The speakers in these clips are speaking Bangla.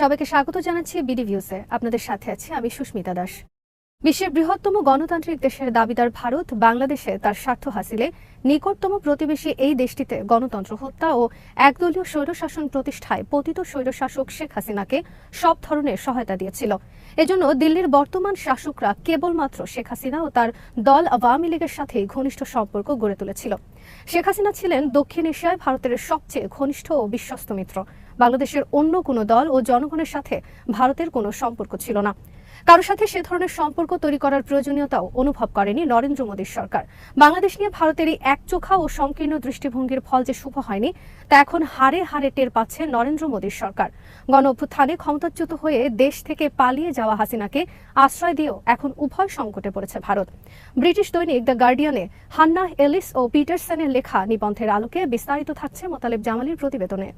সবাইকে স্বাগত জানাচ্ছি বিডি ভিউজে। আপনাদের সাথে আছি আমি সুস্মিতা দাস। বিশ্বের বৃহত্তম গণতান্ত্রিক দেশের দাবিদার ভারত বাংলাদেশে তার স্বার্থ হাসিলে নিকটতম প্রতিবেশী এই দেশটিতে গণতন্ত্র হত্যা ও একদলীয় স্বৈরশাসন প্রতিষ্ঠায় পতিত স্বৈরশাসক শেখ হাসিনাকে সব ধরনের সহায়তা দিয়েছিল। এজন্য দিল্লির বর্তমান শাসকরা কেবলমাত্র শেখ হাসিনা ও তার দল আওয়ামী লীগের সাথেই ঘনিষ্ঠ সম্পর্ক গড়ে তুলেছিল। শেখ হাসিনা ছিলেন দক্ষিণ এশিয়ায় ভারতের সবচেয়ে ঘনিষ্ঠ ও বিশ্বস্ত মিত্র। বাংলাদেশের অন্য কোনো দল ও জনগণের সাথে ভারতের কোনো সম্পর্ক ছিল না। কারোর সাথে সে ধরনের সম্পর্ক তৈরি করার প্রয়োজনীয়তাও অনুভব করেনি নরেন্দ্র মোদীর সরকার। বাংলাদেশ নিয়ে ভারতের এই একচোখা ও সংকীর্ণ দৃষ্টিভঙ্গির ফল যে শুভ হয়নি তা এখন হাড়ে হাড়ে টের পাচ্ছে নরেন্দ্র মোদীর সরকার। গণ অভ্যুত্থানে ক্ষমতাচ্যুত হয়ে দেশ থেকে পালিয়ে যাওয়া হাসিনাকে আশ্রয় দিয়েও এখন উভয় সংকটে পড়েছে ভারত। ব্রিটিশ দৈনিক দ্য গার্ডিয়ানে হান্নাহ এলিস ও পিটারসনের লেখা নিবন্ধের আলোকে বিস্তারিত থাকছে মোতালেব জামালির প্রতিবেদনে।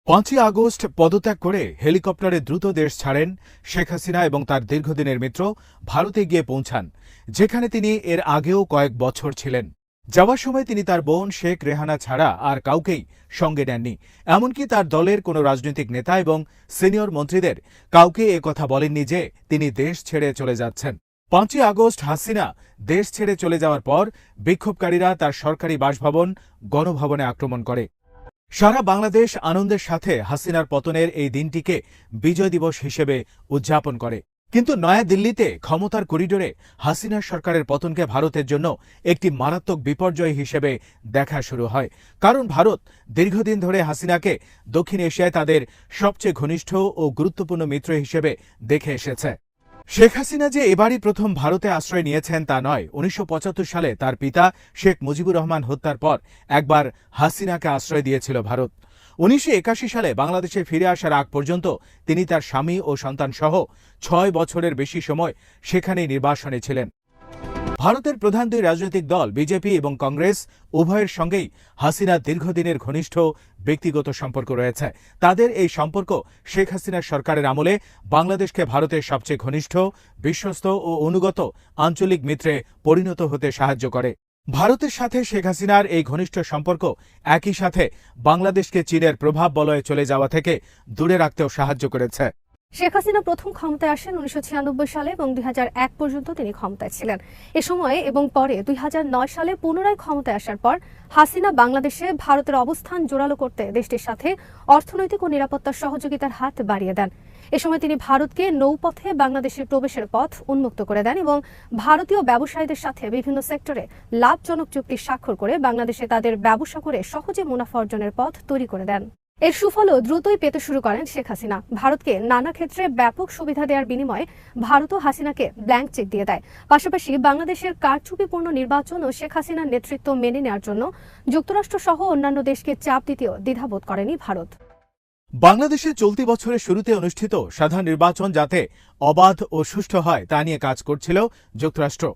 5ই আগস্ট পদত্যাগ করে হেলিকপ্টারে দ্রুত দেশ ছাড়েন শেখ হাসিনা এবং তার দীর্ঘদিনের মিত্র ভারতে গিয়ে পৌঁছান, যেখানে তিনি এর আগেও কয়েক বছর ছিলেন। যাওয়ার সময় তিনি তার বোন শেখ রেহানা ছাড়া আর কাউকেই সঙ্গে নেননি। এমনকি তার দলের কোনো রাজনৈতিক নেতা এবং সিনিয়র মন্ত্রীদের কাউকে কথা বলেননি যে তিনি দেশ ছেড়ে চলে যাচ্ছেন। 5ই আগস্ট হাসিনা দেশ ছেড়ে চলে যাওয়ার পর বিক্ষোভকারীরা তার সরকারি বাসভবন গণভবনে আক্রমণ করে। সারা বাংলাদেশ আনন্দের সাথে হাসিনার পতনের এই দিনটিকে বিজয় দিবস হিসেবে উদযাপন করে। কিন্তু নয়াদিল্লিতে ক্ষমতার করিডোরে হাসিনার সরকারের পতনকে ভারতের জন্য একটি মারাত্মক বিপর্যয় হিসেবে দেখা শুরু হয়। কারণ ভারত দীর্ঘদিন ধরে হাসিনাকে দক্ষিণ এশিয়ায় তাদের সবচেয়ে ঘনিষ্ঠ ও গুরুত্বপূর্ণ মিত্র হিসেবে দেখে এসেছে। শেখ হাসিনা যে এবারই প্রথম ভারতে আশ্রয় নিয়েছেন তা নয়। 1975 সালে তার পিতা শেখ মুজিবুর রহমান হত্যার পর একবার হাসিনাকে আশ্রয় দিয়েছিল ভারত। 1981 সালে বাংলাদেশে ফিরে আসার আগ পর্যন্ত তিনি তার স্বামী ও সন্তানসহ 6 বছরের বেশি সময় সেখানেই নির্বাসনে ছিলেন। ভারতের প্রধান দুই রাজনৈতিক দল বিজেপি এবং কংগ্রেস উভয়ের সঙ্গেই হাসিনার দীর্ঘদিনের ঘনিষ্ঠ ব্যক্তিগত সম্পর্ক রয়েছে। তাদের এই সম্পর্ক শেখ হাসিনার সরকারের আমলে বাংলাদেশকে ভারতের সবচেয়ে ঘনিষ্ঠ, বিশ্বস্ত ও অনুগত আঞ্চলিক মিত্রে পরিণত হতে সাহায্য করে। ভারতের সাথে শেখ হাসিনার এই ঘনিষ্ঠ সম্পর্ক একই সাথে বাংলাদেশকে চীনের প্রভাব বলয়ে চলে যাওয়া থেকে দূরে রাখতেও সাহায্য করেছে। শেখ হাসিনা প্রথম ক্ষমতায় আসেন 1996 সালে এবং 2001 পর্যন্ত তিনি ক্ষমতায় ছিলেন। এ সময়ে এবং পরে 2009 সালে পুনরায় ক্ষমতায় আসার পর হাসিনা বাংলাদেশে ভারতের অবস্থান জোরালো করতে দেশটির সাথে অর্থনৈতিক ও নিরাপত্তা সহযোগিতার হাত বাড়িয়ে দেন। এ সময় তিনি ভারতকে নৌপথে বাংলাদেশের প্রবেশের পথ উন্মুক্ত করে দেন এবং ভারতীয় ব্যবসায়ীদের সাথে বিভিন্ন সেক্টরে লাভজনক চুক্তি স্বাক্ষর করে বাংলাদেশে তাদের ব্যবসা করে সহজে মুনাফা অর্জনের পথ তৈরি করে দেন। এর সুফলও দ্রুতই পেতে শুরু করেন শেখ হাসিনা। ভারতকে নানা ক্ষেত্রে ব্যাপক সুবিধা দেওয়ার বিনিময়ে ভারতও হাসিনাকে ব্ল্যাঙ্ক চেক দিয়ে দেয়। পাশাপাশি বাংলাদেশের কারচুপিপূর্ণ নির্বাচন ও শেখ হাসিনার নেতৃত্ব মেনে নেওয়ার জন্য যুক্তরাষ্ট্র সহ অন্যান্য দেশকে চাপ দিতেও দ্বিধাবোধ করেনি ভারত। বাংলাদেশে চলতি বছরের শুরুতে অনুষ্ঠিত সাধারণ নির্বাচন যাতে অবাধ ও সুষ্ঠু হয় তা নিয়ে কাজ করছিল যুক্তরাষ্ট্র।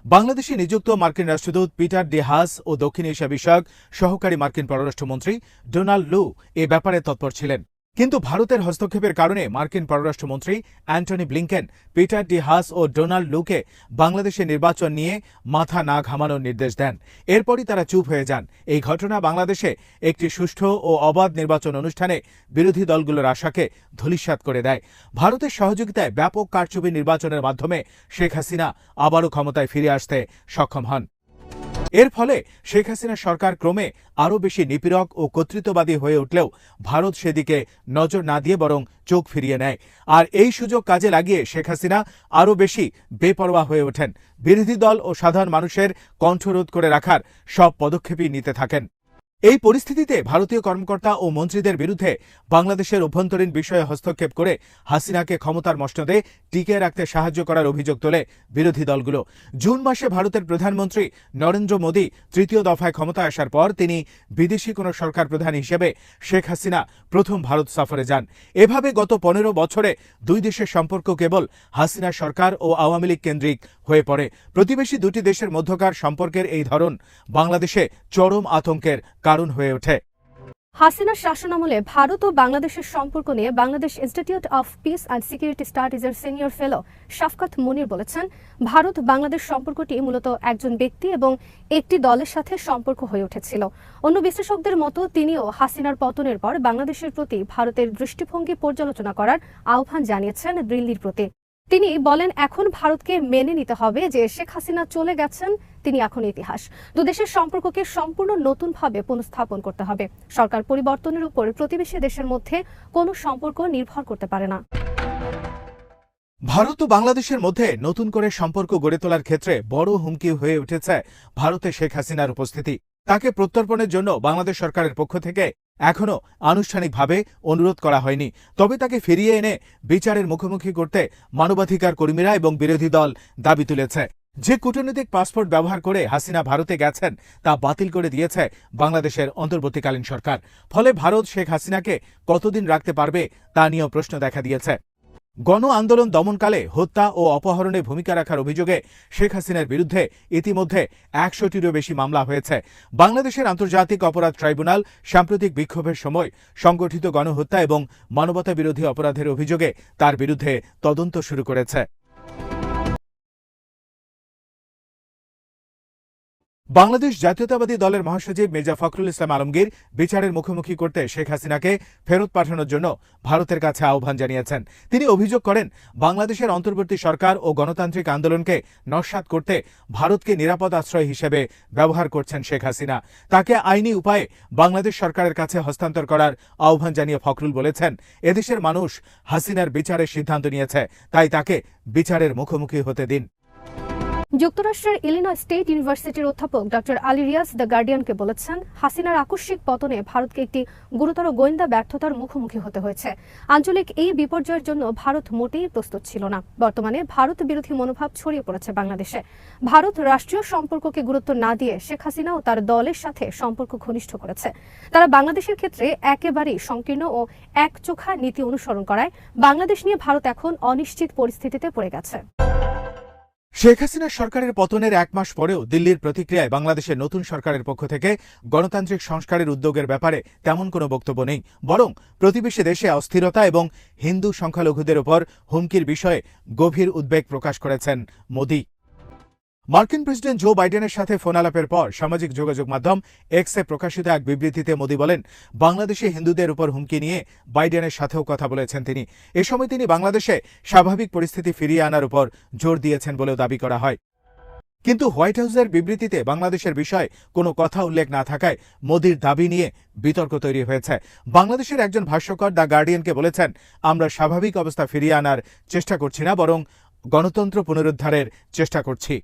বাংলাদেশে নিযুক্ত মার্কিন রাষ্ট্রদূত পিটার ডি হাস ও দক্ষিণ এশিয়া বিষয়ক সহকারী মার্কিন পররাষ্ট্রমন্ত্রী ডোনাল্ড লু এ ব্যাপারে তৎপর ছিলেন। কিন্তু ভারতের হস্তক্ষেপের কারণে মার্কিন পররাষ্ট্রমন্ত্রী Antony Blinken Peter D Haas ও ডোনাল্ড লুকে বাংলাদেশে নির্বাচন নিয়ে মাথা না ঘামানোর নির্দেশ দেন। এরপরই তারা চুপ হয়ে যান। এই ঘটনা বাংলাদেশে একটি সুষ্ঠু ও অবাধ নির্বাচন অনুষ্ঠানে বিরোধী দলগুলোর আশাকে ধূলিসাৎ করে দেয়। ভারতের সহযোগিতায় ব্যাপক কারচুপি নির্বাচনের মাধ্যমে শেখ হাসিনা আবারও ক্ষমতায় ফিরে আসতে সক্ষম হন। এর ফলে শেখ হাসিনার সরকার ক্রমে আরও বেশি নিপীড়ক ও কর্তৃত্ববাদী হয়ে উঠলেও ভারত সেদিকে নজর না দিয়ে বরং চোখ ফিরিয়ে নেয়। আর এই সুযোগ কাজে লাগিয়ে শেখ হাসিনা আরও বেশি বেপরোয়া হয়ে ওঠেন। বিরোধী দল ও সাধারণ মানুষের কণ্ঠরোধ করে রাখার সব পদক্ষেপই নিতে থাকেন। এই পরিস্থিতিতে ভারতীয় কর্মকর্তা ও মন্ত্রীদের বিরুদ্ধে বাংলাদেশের অভ্যন্তরীণ বিষয়ে হস্তক্ষেপ করে হাসিনাকে ক্ষমতার মসনদে টিকিয়ে রাখতে সাহায্য করার অভিযোগ তোলে বিরোধী দলগুলো। জুন মাসে ভারতের প্রধানমন্ত্রী নরেন্দ্র মোদী তৃতীয় দফায় ক্ষমতায় আসার পর তিনি বিদেশি কোনো সরকার প্রধান হিসেবে শেখ হাসিনা প্রথম ভারত সফরে যান। এভাবে গত 15 বছরে দুই দেশের সম্পর্ক কেবল হাসিনা সরকার ও আওয়ামী লীগ কেন্দ্রিক হয়ে পড়ে। প্রতিবেশী দুটি দেশের মধ্যকার সম্পর্কের এই ধরন বাংলাদেশে চরম আতঙ্কের কারণ হয়ে ওঠে। হাসিনার শাসনামলে ভারত ও বাংলাদেশের সম্পর্ক নিয়ে Bangladesh Institute of Peace and Security স্টাডিজের সিনিয়র ফেলো শাফকাত মুনির বলেছেন, ভারত বাংলাদেশ সম্পর্কটি মূলত একজন ব্যক্তি এবং একটি দলের সাথে সম্পর্ক হয়ে উঠেছিল। অন্য বিশ্লেষকদের মতো তিনিও হাসিনার পতনের পর বাংলাদেশের প্রতি ভারতের দৃষ্টিভঙ্গি পর্যালোচনা করার আহ্বান জানিয়েছেন দিল্লির প্রতি। তিনি বলেন, এখন ভারতকে মেনে নিতে হবে যে শেখ হাসিনা চলে গেছেন, তিনি এখন ইতিহাস। দুদেশের সম্পর্ককে সম্পূর্ণ নতুনভাবে পুনঃস্থাপন করতে হবে। সরকার পরিবর্তনের উপর প্রতিবেশী দেশের মধ্যে কোনো সম্পর্ক নির্ভর করতে পারে না। ভারত ও বাংলাদেশের মধ্যে নতুন করে সম্পর্ক গড়ে তোলার ক্ষেত্রে বড় হুমকি হয়ে উঠেছে ভারতে শেখ হাসিনার উপস্থিতি। তাকে প্রত্যর্পণের জন্য বাংলাদেশ সরকারের পক্ষ থেকে এখনও আনুষ্ঠানিকভাবে অনুরোধ করা হয়নি। তবে তাকে ফিরিয়ে এনে বিচারের মুখোমুখি করতে মানবাধিকার কর্মীরা এবং বিরোধী দল দাবি তুলেছে। যে কূটনৈতিক পাসপোর্ট ব্যবহার করে হাসিনা ভারতে গেছেন তা বাতিল করে দিয়েছে বাংলাদেশের অন্তর্বর্তীকালীন সরকার। ফলে ভারত শেখ হাসিনাকে কতদিন রাখতে পারবে তা নিয়েও প্রশ্ন দেখা দিয়েছে। গণ আন্দোলন দমনকালে হত্যা ও অপহরণে ভূমিকা রাখার অভিযোগে শেখ হাসিনার বিরুদ্ধে ইতিমধ্যে ১০০টিরও বেশি মামলা হয়েছে। বাংলাদেশের আন্তর্জাতিক অপরাধ ট্রাইব্যুনাল সাম্প্রতিক বিক্ষোভের সময় সংগঠিত গণহত্যা এবং মানবতা বিরোধী অপরাধের অভিযোগে তার বিরুদ্ধে তদন্ত শুরু করেছে। বাংলাদেশ জাতীয়তাবাদী দলের মহাসচিব মির্জা ফখরুল ইসলাম আলমগীর বিচারের মুখোমুখি করতে শেখ হাসিনাকে ফেরত পাঠানোর জন্য ভারতের কাছে আহ্বান জানিয়েছেন। তিনি অভিযোগ করেন, বাংলাদেশের অন্তর্বর্তী সরকার ও গণতান্ত্রিক আন্দোলনকে নস্যাৎ করতে ভারতকে নিরাপদ আশ্রয় হিসেবে ব্যবহার করছেন শেখ হাসিনা। তাকে আইনি উপায়ে বাংলাদেশ সরকারের কাছে হস্তান্তর করার আহ্বান জানিয়ে ফখরুল বলেছেন, এদেশের মানুষ হাসিনার বিচারের সিদ্ধান্ত নিয়েছে, তাই তাকে বিচারের মুখোমুখি হতে দিন। যুক্তরাষ্ট্রের ইলিনয় স্টেট ইউনিভার্সিটির অধ্যাপক ডক্টর আলী রিয়াজ দ্য গার্ডিয়ানকে বলেছেন, হাসিনার আকস্মিক পতনে ভারতকে একটি গুরুতর গোয়েন্দা ব্যর্থতার মুখোমুখি হতে হয়েছে। আঞ্চলিক এই বিপর্যয়ের জন্য ভারত মোটেই প্রস্তুত ছিল না। বর্তমানে ভারত বিরোধী মনোভাব ছড়িয়ে পড়েছে বাংলাদেশে। ভারত রাষ্ট্রীয় সম্পর্ককে গুরুত্ব না দিয়ে শেখ হাসিনা ও তার দলের সাথে সম্পর্ক ঘনিষ্ঠ করেছে। তারা বাংলাদেশের ক্ষেত্রে একেবারেই সংকীর্ণ ও একচোখা নীতি অনুসরণ করায় বাংলাদেশ নিয়ে ভারত এখন অনিশ্চিত পরিস্থিতিতে পড়ে গেছে। শেখ হাসিনা সরকারের পতনের ১ মাস পরেও দিল্লির প্রতিক্রিয়ায় বাংলাদেশের নতুন সরকারের পক্ষ থেকে গণতান্ত্রিক সংস্কারের উদ্যোগের ব্যাপারে তেমন কোনো বক্তব্য নেই। বরং প্রতিবেশী দেশে অস্থিরতা এবং হিন্দু সংখ্যালঘুদের উপর হুমকির বিষয়ে গভীর উদ্বেগ প্রকাশ করেছেন মোদি। মার্কিন প্রেসিডেন্ট জো বাইডেনের সাথে ফোনালাপের পর সামাজিক যোগাযোগ মাধ্যম এক্সে প্রকাশিত এক বিবৃতিতে মোদি বলেন, বাংলাদেশে হিন্দুদের উপর হুমকি নিয়ে বাইডেনের সাথেও কথা বলেছেন তিনি। এ সময় তিনি বাংলাদেশে স্বাভাবিক পরিস্থিতি ফিরিয়ে আনার উপর জোর দিয়েছেন বলেও দাবি করা হয়। কিন্তু হোয়াইট হাউসের বিবৃতিতে বাংলাদেশের বিষয়ে কোনো কথা উল্লেখ না থাকায় মোদির দাবি নিয়ে বিতর্ক তৈরি হয়েছে। বাংলাদেশের একজন ভাষ্যকার দ্য গার্ডিয়ানকে বলেছেন, আমরা স্বাভাবিক অবস্থা ফিরিয়ে আনার চেষ্টা করছি না, বরং গণতন্ত্র পুনরুদ্ধারের চেষ্টা করছি।